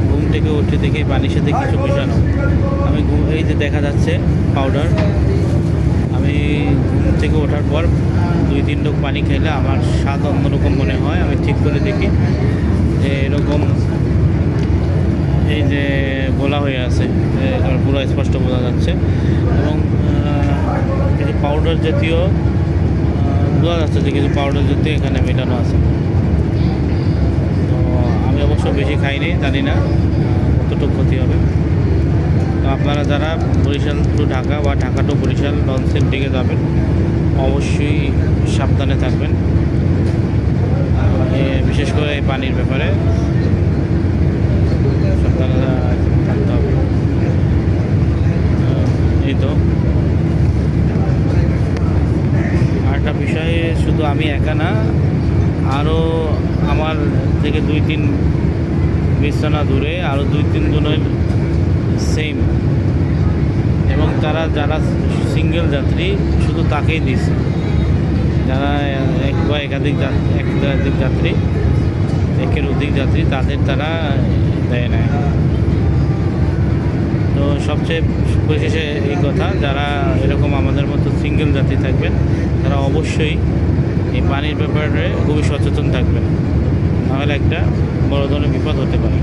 ঘুম থেকে উঠে দেখে পানির সাথে কিছু মেশানো। আমি এই যে দেখা যাচ্ছে পাউডার, আমি ঘুম থেকে ওঠার পর 2-3 ঢোক পানি খেলে আমার স্বাদ অন্যরকম মনে হয়। আমি ঠিক করে দেখি যে এরকম এই যে গোলা হয়ে আছে, পুরো স্পষ্ট বোঝা যাচ্ছে। এবং কিছু পাউডার জাতীয় বোঝা যাচ্ছে যে কিছু পাউডার জাতীয় এখানে মেটানো আছে। তো আমি অবশ্য বেশি খাইনি, জানি না কতটুকু ক্ষতি হবে। তো আপনারা যারা বরিশাল টু ঢাকা বা ঢাকা টু বরিশাল লঞ্চের দিকে যাবেন অবশ্যই সাবধানে থাকবেন, বিশেষ করে এই পানির ব্যাপারে সাবধানে থাকতে হবে। এই তো আরেকটা বিষয়ে শুধু আমি একা না, আরও আমার থেকে 2-3 বিছানা দূরে আরও 2-3 জনের সেম, এবং তারা যারা সিঙ্গেল যাত্রী শুধু তাকেই দিচ্ছে। যারা এক বা একাধিক যাত্রী, একের অধিক যাত্রী, তাদের তারা দেয় না। তো সবচেয়ে পরিশেষে এই কথা, যারা এরকম আমাদের মতো সিঙ্গেল যাত্রী থাকবেন তারা অবশ্যই এই পানির ব্যাপারে খুবই সচেতন থাকবেন, নাহলে একটা বড় ধরনের বিপদ হতে পারে।